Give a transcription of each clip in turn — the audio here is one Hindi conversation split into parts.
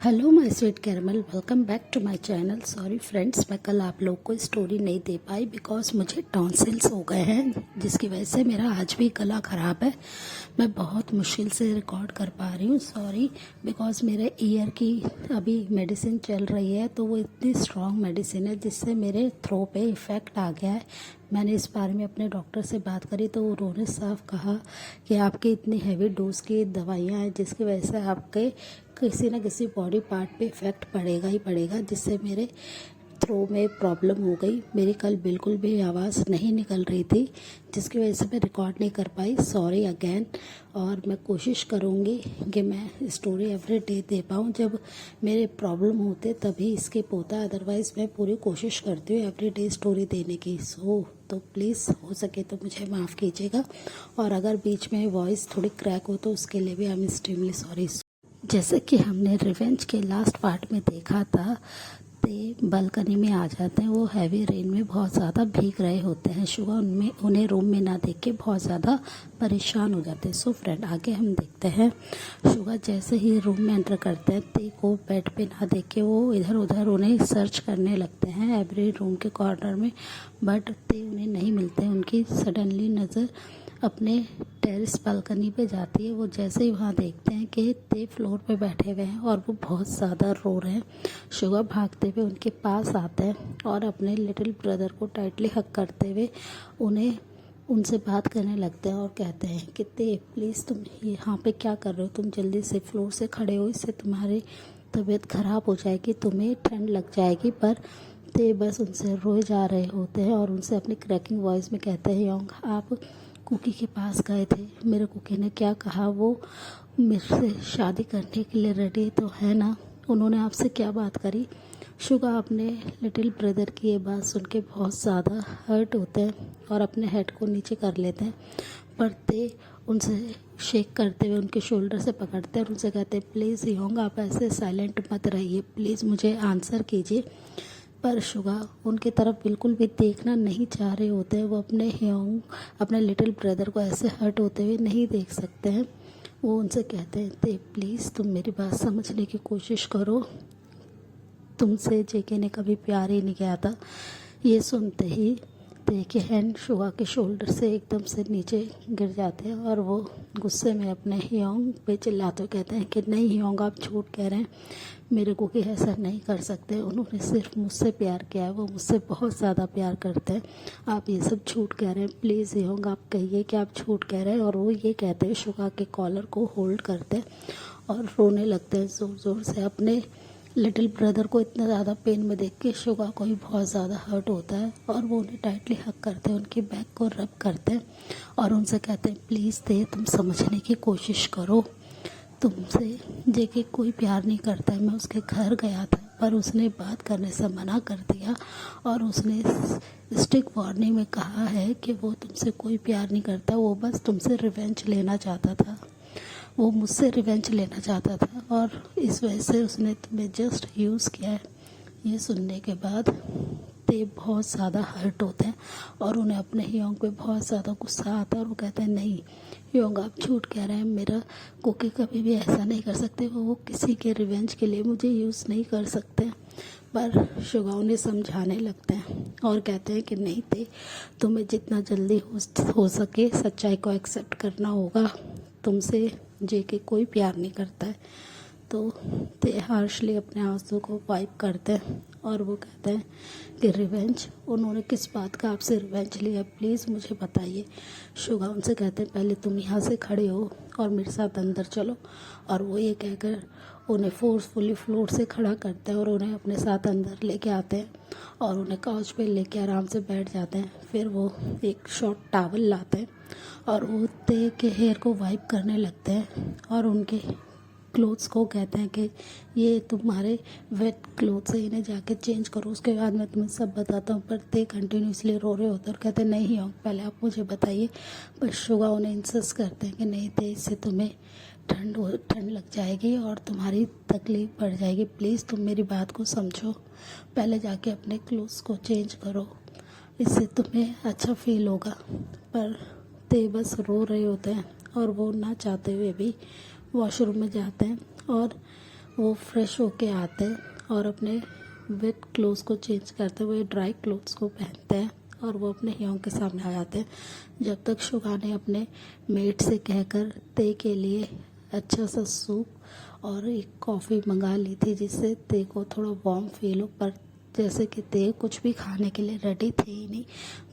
Hello my sweet caramel, welcome back to my channel. Sorry friends, मैं कल आप लोग को स्टोरी नहीं दे पाई बिकॉज मुझे टॉन्सिल्स हो गए हैं, जिसकी वजह से मेरा आज भी गला ख़राब है। मैं बहुत मुश्किल से रिकॉर्ड कर पा रही हूँ। सॉरी, बिकॉज मेरे ईयर की अभी मेडिसिन चल रही है, तो वो इतनी स्ट्रॉन्ग मेडिसिन है जिससे मेरे थ्रो पे इफ़ेक्ट आ गया है। मैंने इस बारे में अपने डॉक्टर से बात करी तो उन्होंने साफ कहा कि आपके इतनी हैवी डोज की दवाइयाँ हैं जिसकी वजह से आपके किसी न किसी बॉडी पार्ट पे इफ़ेक्ट पड़ेगा ही पड़ेगा, जिससे मेरे थ्रो में प्रॉब्लम हो गई। मेरी कल बिल्कुल भी आवाज़ नहीं निकल रही थी, जिसकी वजह से मैं रिकॉर्ड नहीं कर पाई। Sorry again. और मैं कोशिश करूँगी कि मैं स्टोरी एवरी डे दे पाऊँ। जब मेरे प्रॉब्लम होते तभी इसके पोता, अदरवाइज़ मैं पूरी कोशिश करती हूँ एवरी डे स्टोरी देने की। तो प्लीज़ हो सके तो मुझे माफ़ कीजिएगा, और अगर बीच में वॉइस थोड़ी क्रैक हो तो उसके लिए भी आई एम एक्सट्रीमली सॉरी। जैसे कि हमने रिवेंज के लास्ट पार्ट में देखा था, ते बालकनी में आ जाते हैं। वो हैवी रेन में बहुत ज़्यादा भीग रहे होते हैं। शुगा उन्हें रूम में ना देख के बहुत ज़्यादा परेशान हो जाते हैं। सो फ्रेंड, आगे हम देखते हैं। शुगा जैसे ही रूम में एंटर करते हैं, ते को बेड पे ना देख के वो इधर उधर उन्हें सर्च करने लगते हैं एवरी रूम के कॉर्नर में, बट ते उन्हें नहीं मिलते हैं। उनकी सडनली नज़र अपने टेरेस बालकनी पे जाती है। वो जैसे ही वहाँ देखते हैं कि ते फ्लोर पे बैठे हुए हैं और वो बहुत ज़्यादा रो रहे हैं। शुगा भागते हुए उनके पास आते हैं और अपने लिटिल ब्रदर को टाइटली हग करते हुए उनसे बात करने लगते हैं और कहते हैं कि ते प्लीज़, तुम यहाँ पे क्या कर रहे हो? तुम जल्दी से फ्लोर से खड़े हो, इससे तुम्हारी तबीयत ख़राब हो जाएगी, तुम्हें ठंड लग जाएगी। पर ते बस उनसे रोए जा रहे होते हैं और उनसे अपनी क्रैकिंग वॉइस में कहते हैं, योंग आप कुकी के पास गए थे, मेरे कुकी ने क्या कहा? वो मेरे से शादी करने के लिए रेडी तो है ना? उन्होंने आपसे क्या बात करी? शुगा अपने लिटिल ब्रदर की ये बात सुन के बहुत ज़्यादा हर्ट होते हैं और अपने हेड को नीचे कर लेते हैं। पर ते उनसे शेक करते हुए उनके शोल्डर से पकड़ते हैं और उनसे कहते हैं, प्लीज़ योंग आप ऐसे साइलेंट मत रहिए, प्लीज़ मुझे आंसर कीजिए। पर शुगा उनकी तरफ बिल्कुल भी देखना नहीं चाह रहे होते हैं। वो अपने लिटिल ब्रदर को ऐसे हर्ट होते हुए नहीं देख सकते हैं। वो उनसे कहते हैं, ते प्लीज़ तुम मेरी बात समझने की कोशिश करो, तुमसे जेके ने कभी प्यार ही नहीं किया था। ये सुनते ही ते के हैंड शुगा के शोल्डर से एकदम से नीचे गिर जाते हैं और वो गुस्से में अपने ह्योंग पे चिल्लाते हुए कहते हैं कि नहीं ह्योंग, आप झूठ कह रहे हैं, मेरे को कि ऐसा नहीं कर सकते। उन्होंने सिर्फ मुझसे प्यार किया है, वो मुझसे बहुत ज़्यादा प्यार करते हैं। आप ये सब झूठ कह रहे हैं, प्लीज़ ह्योंग आप कहिए कि आप झूठ कह रहे हैं। और वो ये कहते हैं, शुगा के कॉलर को होल्ड करते हैं और रोने लगते हैं ज़ोर ज़ोर से। अपने लिटिल ब्रदर को इतना ज़्यादा पेन में देख के शुगा को भी बहुत ज़्यादा हर्ट होता है और वो उन्हें टाइटली हग करते हैं, उनकी बैक को रब करते हैं और उनसे कहते हैं, प्लीज़ ते तुम समझने की कोशिश करो, तुमसे जेके कोई प्यार नहीं करता है। मैं उसके घर गया था पर उसने बात करने से मना कर दिया और उसने स्टिक वार्निंग में कहा है कि वो तुमसे कोई प्यार नहीं करता, वो बस तुमसे रिवेंज लेना चाहता था, वो मुझसे रिवेंज लेना चाहता था और इस वजह से उसने तुम्हें जस्ट यूज़ किया है। ये सुनने के बाद ते बहुत ज़्यादा हर्ट होते हैं और उन्हें अपने ह्योंग पे बहुत ज़्यादा गुस्सा आता है और वो कहते हैं, नहीं ह्योंग आप झूठ कह रहे हैं, मेरा कुकी कभी भी ऐसा नहीं कर सकते, वो किसी के रिवेंज के लिए मुझे यूज़ नहीं कर सकते। पर शुगा उन्हें समझाने लगते हैं और कहते हैं कि नहीं ते, तुम्हें जितना जल्दी हो सके सच्चाई को एक्सेप्ट करना होगा, तुमसे जेके कोई प्यार नहीं करता है। तो ते हार्शली अपने आंसू को वाइप करते हैं और वो कहते हैं कि रिवेंज, उन्होंने किस बात का आपसे रिवेंज लिया, प्लीज़ मुझे बताइए। शुगा उनसे कहते हैं, पहले तुम यहाँ से खड़े हो और मेरे साथ अंदर चलो। और वो ये कहकर उन्हें फोर्सफुली फ्लोर से खड़ा करते हैं और उन्हें अपने साथ अंदर लेके आते हैं और उन्हें काउच पे लेके आराम से बैठ जाते हैं। फिर वो एक शॉर्ट टॉवल लाते हैं और वो ते के हेयर को वाइप करने लगते हैं और उनके क्लोथ्स को कहते हैं कि ये तुम्हारे वेट क्लोथ्स है, इन्हें जाके चेंज करो, उसके बाद मैं तुम्हें सब बताता हूँ। पर ते कंटिन्यूसली रो रहे होते और कहते हैं, नहीं हो पहले आप मुझे बताइए। पर शुगा उन्हें इंसिस्ट करते हैं कि नहीं ते, इससे तुम्हें ठंड लग जाएगी और तुम्हारी तकलीफ़ बढ़ जाएगी, प्लीज़ तुम मेरी बात को समझो, पहले जाके अपने क्लोथ्स को चेंज करो, इससे तुम्हें अच्छा फील होगा। पर ते बस रो रहे होते हैं और वो ना चाहते हुए भी वॉशरूम में जाते हैं और वो फ्रेश होके आते हैं और अपने वेट क्लोथ्स को चेंज करते हुए ड्राई क्लोथ्स को पहनते हैं और वो अपने ह्योंग के सामने आ जाते हैं। जब तक शुगा ने अपने मेट से कहकर ते के लिए अच्छा सा सूप और एक कॉफ़ी मंगा ली थी जिससे ते को थोड़ा वार्म फील हो, पर जैसे कि ते कुछ भी खाने के लिए रेडी थे ही नहीं,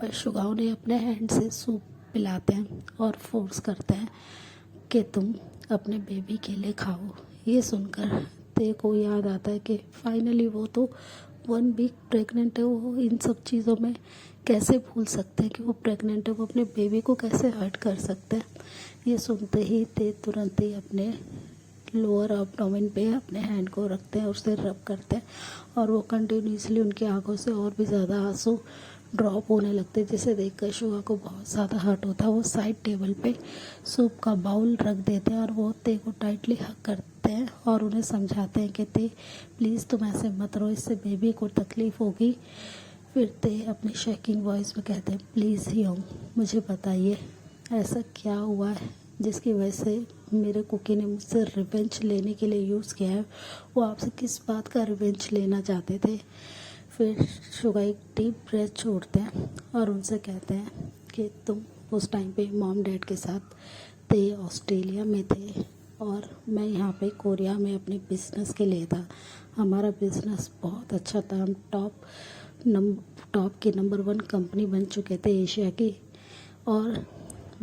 पर शुगाओं ने अपने हैंड से सूप पिलाते हैं और फोर्स करते हैं कि तुम अपने बेबी के लिए खाओ। ये सुनकर ते को याद आता है कि फाइनली वो तो 1 वीक प्रेग्नेंट है, वो इन सब चीज़ों में कैसे भूल सकते हैं कि वो प्रेग्नेंट है, वो अपने बेबी को कैसे हर्ट कर सकते हैं। ये सुनते ही ते तुरंत ही अपने लोअर एब्डोमेन पे अपने हैंड को रखते हैं और उसे रब करते हैं और वो कंटिन्यूसली उनकी आंखों से और भी ज़्यादा आंसू ड्रॉप होने लगते हैं, जिसे देखकर शुगा को बहुत ज़्यादा हर्ट होता है। वो साइड टेबल पे सूप का बाउल रख देते हैं और वो ते को टाइटली हग करते हैं और उन्हें समझाते हैं कि ते प्लीज़ तुम ऐसे मत रहो, इससे बेबी को तकलीफ़ होगी। फिर ते अपनी शेकिंग वॉइस में कहते हैं प्लीज़ ह्योंग मुझे बताइए ऐसा क्या हुआ है जिसकी वजह से मेरे कुकी ने मुझसे रिवेंज लेने के लिए यूज़ किया है, वो आपसे किस बात का रिवेंज लेना चाहते थे। फिर शुगा एक डीप ब्रेथ छोड़ते हैं और उनसे कहते हैं कि तुम उस टाइम पे मॉम डैड के साथ ते ऑस्ट्रेलिया में थे और मैं यहाँ पे कोरिया में अपने बिज़नेस के लिए था। हमारा बिज़नेस बहुत अच्छा था, हम टॉप की नंबर 1 कंपनी बन चुके थे एशिया की, और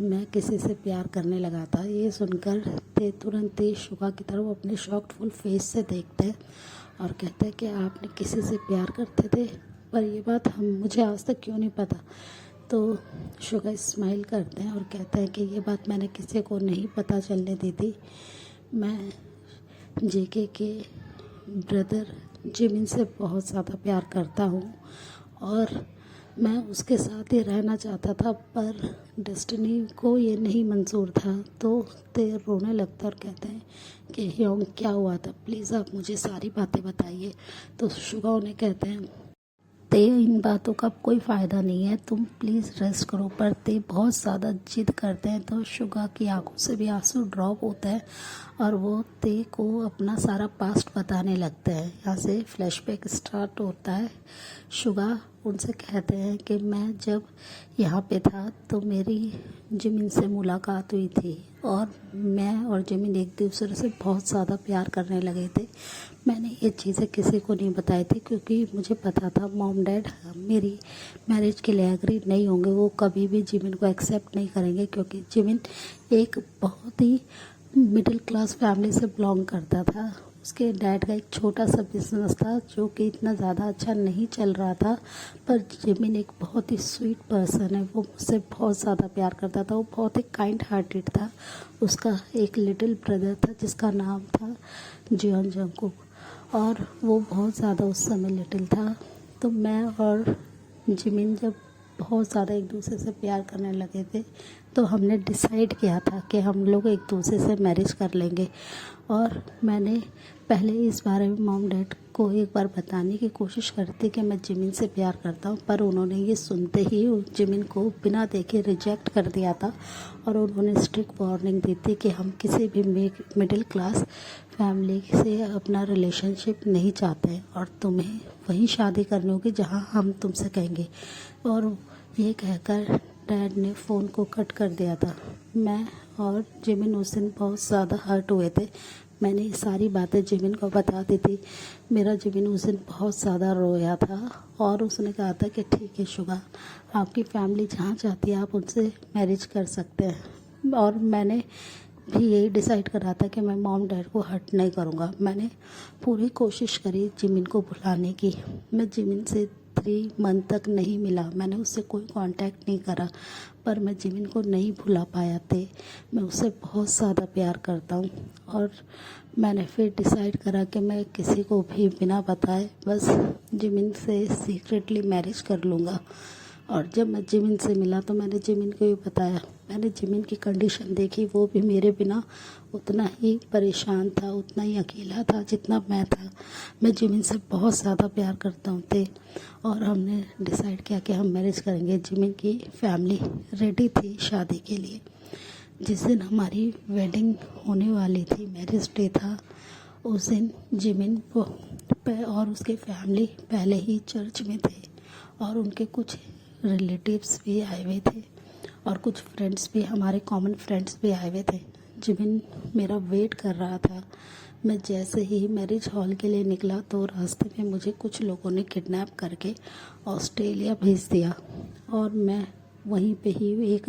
मैं किसी से प्यार करने लगा था। ये सुनकर ते तुरंत ही शुगा की तरफ अपने शॉक्डफुल फेस से देखते हैं और कहते हैं कि आपने किसी से प्यार करते थे, पर ये बात मुझे आज तक क्यों नहीं पता। तो शुगा स्माइल करते हैं और कहते हैं कि ये बात मैंने किसी को नहीं पता चलने दी थी। मैं जेके के ब्रदर जिमिन से बहुत ज़्यादा प्यार करता हूँ और मैं उसके साथ ही रहना चाहता था, पर डेस्टिनी को ये नहीं मंजूर था। तो ते रोने लगता और कहते हैं कि ह्योंग क्या हुआ था, प्लीज़ आप मुझे सारी बातें बताइए। तो शुगा उन्हें कहते हैं ते इन बातों का कोई फ़ायदा नहीं है, तुम प्लीज़ रेस्ट करो। पर ते बहुत ज़्यादा जिद करते हैं तो शुगा की आंखों से भी आंसू ड्रॉप होता है और वो ते को अपना सारा पास्ट बताने लगते हैं। यहाँ से फ्लैशबैक स्टार्ट होता है। शुगा उनसे कहते हैं कि मैं जब यहाँ पे था तो मेरी जिमिन से मुलाकात हुई थी और मैं और जिमिन एक दूसरे से बहुत ज़्यादा प्यार करने लगे थे। मैंने ये चीज़ें किसी को नहीं बताई थी क्योंकि मुझे पता था मॉम डैड मेरी मैरिज के लिए एग्री नहीं होंगे, वो कभी भी जिमिन को एक्सेप्ट नहीं करेंगे क्योंकि जिमिन एक बहुत ही मिडिल क्लास फैमिली से बिलोंग करता था। उसके डैड का एक छोटा सा बिजनेस था जो कि इतना ज़्यादा अच्छा नहीं चल रहा था, पर जिमिन एक बहुत ही स्वीट पर्सन है, वो मुझसे बहुत ज़्यादा प्यार करता था, वो बहुत ही काइंड हार्टेड था। उसका एक लिटिल ब्रदर था जिसका नाम था जियोन जंगकुक और वो बहुत ज़्यादा उस समय लिटिल था। तो मैं और जिमिन जब बहुत ज़्यादा एक दूसरे से प्यार करने लगे थे तो हमने डिसाइड किया था कि हम लोग एक दूसरे से मैरिज कर लेंगे। और मैंने पहले इस बारे में मॉम डैड को एक बार बताने की कोशिश करी थी कि मैं जिमिन से प्यार करता हूँ, पर उन्होंने ये सुनते ही जिमिन को बिना देखे रिजेक्ट कर दिया था और उन्होंने स्ट्रिक्ट वार्निंग दी थी कि हम किसी भी मिडिल क्लास फैमिली से अपना रिलेशनशिप नहीं चाहते और तुम्हें वहीं शादी करनी होगी जहाँ हम तुमसे कहेंगे। और ये कहकर डैड ने फ़ोन को कट कर दिया था। मैं और जिमिन उस दिन बहुत ज़्यादा हर्ट हुए थे। मैंने ये सारी बातें जिमिन को बता दी थी। मेरा जिमिन उस दिन बहुत ज़्यादा रोया था और उसने कहा था कि ठीक है शुगा, आपकी फैमिली जहाँ चाहती है आप उनसे मैरिज कर सकते हैं। और मैंने भी यही डिसाइड करा था कि मैं मॉम डैड को हर्ट नहीं करूँगा। मैंने पूरी कोशिश करी जिमिन को भुलाने की। मैं जिमिन से 3 मंथ तक नहीं मिला, मैंने उससे कोई कांटेक्ट नहीं करा, पर मैं जिमिन को नहीं भुला पाया थे। मैं उससे बहुत ज़्यादा प्यार करता हूँ और मैंने फिर डिसाइड करा कि मैं किसी को भी बिना बताए बस जिमिन से सीक्रेटली मैरिज कर लूँगा। और जब मैं जिमिन से मिला तो मैंने जिमिन को भी बताया। मैंने जिमिन की कंडीशन देखी, वो भी मेरे बिना उतना ही परेशान था, उतना ही अकेला था जितना मैं था। मैं जिमिन से बहुत ज़्यादा प्यार करता हूँ थे और हमने डिसाइड किया कि हम मैरिज करेंगे। जिमिन की फैमिली रेडी थी शादी के लिए। जिस दिन हमारी वेडिंग होने वाली थी, मैरिज डे था, उस दिन जिमिन और उसके फैमिली पहले ही चर्च में थे और उनके कुछ रिलेटिव्स भी आए हुए थे और कुछ फ्रेंड्स भी, हमारे कॉमन फ्रेंड्स भी आए हुए थे। जिमिन मेरा वेट कर रहा था। मैं जैसे ही मैरिज हॉल के लिए निकला तो रास्ते में मुझे कुछ लोगों ने किडनैप करके ऑस्ट्रेलिया भेज दिया और मैं वहीं पे ही एक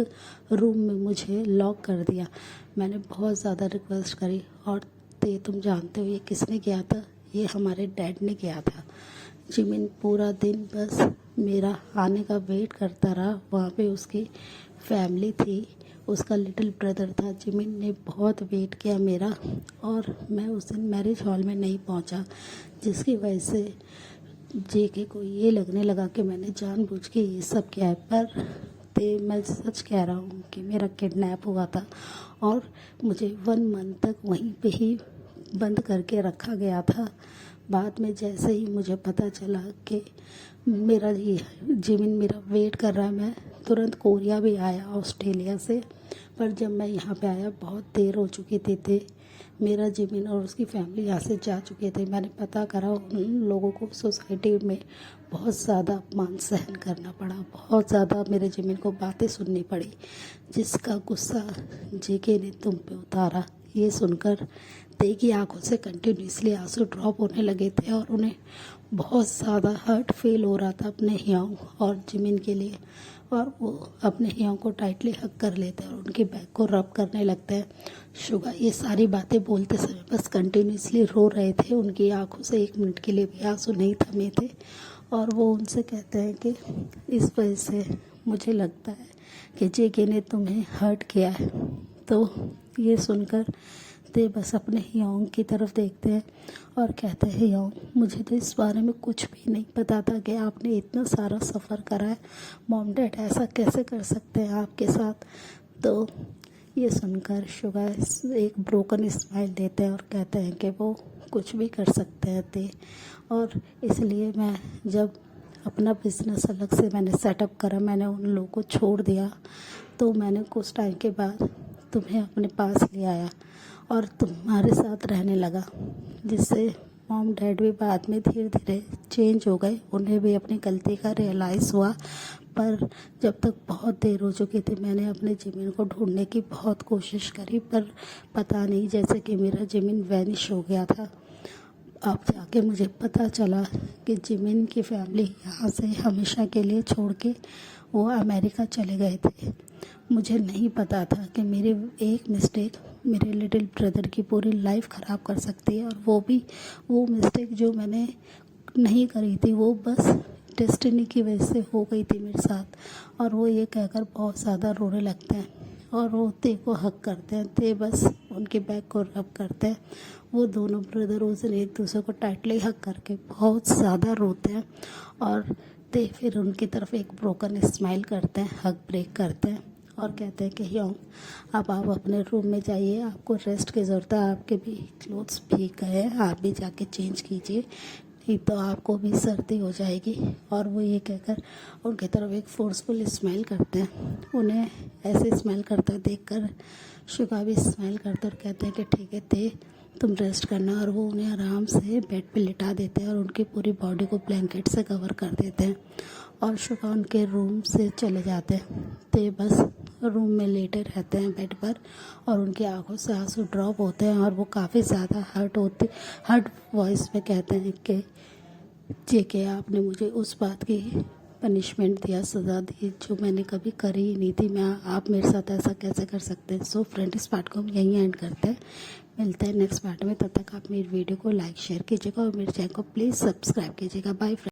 रूम में मुझे लॉक कर दिया। मैंने बहुत ज़्यादा रिक्वेस्ट करी और तुम जानते हो ये किसने किया था? ये हमारे डैड ने किया था। जिमिन पूरा दिन बस मेरा आने का वेट करता रहा। वहाँ पे उसकी फैमिली थी, उसका लिटिल ब्रदर था। जिमिन ने बहुत वेट किया मेरा और मैं उस दिन मैरिज हॉल में नहीं पहुँचा, जिसकी वजह से जेके को ये लगने लगा कि मैंने जानबूझ के ये सब किया है। पर मैं सच कह रहा हूँ कि मेरा किडनैप हुआ था और मुझे 1 मंथ तक वहीं पे ही बंद करके रखा गया था। बाद में जैसे ही मुझे पता चला कि मेरा ये जिमिन मेरा वेट कर रहा है, मैं तुरंत कोरिया भी आया ऑस्ट्रेलिया से। पर जब मैं यहाँ पे आया बहुत देर हो चुकी थी। मेरा जिमिन और उसकी फैमिली यहाँ से जा चुके थे। मैंने पता करा, उन लोगों को सोसाइटी में बहुत ज़्यादा अपमान सहन करना पड़ा, बहुत ज़्यादा मेरे जिमिन को बातें सुननी पड़ी, जिसका गुस्सा जेके ने तुम पे उतारा। ये सुनकर ते की आंखों से कंटिन्यूसली आंसू ड्रॉप होने लगे थे और उन्हें बहुत ज़्यादा हर्ट फील हो रहा था अपने हियाओं और जिमिन के लिए। और वो अपने हियाओं को टाइटली हग कर लेते हैं और उनके बैक को रब करने लगते हैं। शुगा ये सारी बातें बोलते समय बस कंटिन्यूसली रो रहे थे। उनकी आंखों से 1 मिनट के लिए भी आंसू नहीं थमे थे और वो उनसे कहते हैं कि इस वजह से मुझे लगता है कि जेके ने तुम्हें हर्ट किया है। तो ये सुनकर ते बस अपने हियाओं की तरफ देखते हैं और कहते हैं, हियाओं मुझे तो इस बारे में कुछ भी नहीं पता था कि आपने इतना सारा सफ़र करा है। मॉम डैड ऐसा कैसे कर सकते हैं आपके साथ? तो ये सुनकर शुगा एक ब्रोकन स्माइल देते हैं और कहते हैं कि वो कुछ भी कर सकते हैं ते, और इसलिए मैं जब अपना बिज़नेस अलग से मैंने सेटअप करा, मैंने उन लोगों को छोड़ दिया, तो मैंने कुछ टाइम के बाद तुम्हें अपने पास ले आया और तुम्हारे साथ रहने लगा, जिससे मॉम डैड भी बाद में धीरे धीरे चेंज हो गए। उन्हें भी अपनी गलती का रियलाइज़ हुआ। पर जब तक बहुत देर हो चुकी थी, मैंने अपने जिमिन को ढूंढने की बहुत कोशिश करी, पर पता नहीं, जैसे कि मेरा जिमिन वैनिश हो गया था। अब जाके मुझे पता चला कि जिमिन की फैमिली यहाँ से हमेशा के लिए छोड़ के वो अमेरिका चले गए थे। मुझे नहीं पता था कि मेरी एक मिस्टेक मेरे लिटिल ब्रदर की पूरी लाइफ ख़राब कर सकती है, और वो मिस्टेक जो मैंने नहीं करी थी वो बस डेस्टिनी की वजह से हो गई थी मेरे साथ। और वो ये कहकर बहुत ज़्यादा रोने लगते हैं और वो ते को हक करते हैं। ते बस उनके बैक को रब करते हैं। वो दोनों ब्रदर उस दिन एक दूसरे को टाइटली हक करके बहुत ज़्यादा रोते हैं और ते फिर उनकी तरफ एक ब्रोकन स्माइल करते हैं, हक ब्रेक करते हैं और कहते हैं कि हियाओं अब आप अपने रूम में जाइए, आपको रेस्ट की ज़रूरत है, आपके भी क्लोथ्स भीग गए हैं, आप भी जाके चेंज कीजिए, नहीं तो आपको भी सर्दी हो जाएगी। और वो ये कहकर उनकी तरफ एक फोर्सफुल स्माइल करते हैं। उन्हें ऐसे स्माइल करते देखकर शुगा भी स्माइल करते और कहते हैं कि ठीक है ते तुम रेस्ट करना, और वो उन्हें आराम से बेड पे लिटा देते हैं और उनकी पूरी बॉडी को ब्लैंकेट से कवर कर देते हैं और शुगा उनके रूम से चले जाते हैं। ते बस रूम में लेटे रहते हैं बेड पर और उनकी आंखों से आंसू ड्रॉप होते हैं और वो काफ़ी ज़्यादा हर्ट वॉइस में कहते हैं कि जेके आपने मुझे उस बात की पनिशमेंट दिया, सज़ा दी जो मैंने कभी करी ही नहीं थी। आप मेरे साथ ऐसा कैसे कर सकते हैं? सो फ्रेंड, इस पार्ट को हम यहीं एंड करते हैं। मिलते हैं नेक्स्ट पार्ट में। तब तक आप मेरी वीडियो को लाइक शेयर कीजिएगा और मेरे चैनल को प्लीज़ सब्सक्राइब कीजिएगा। Bye friend.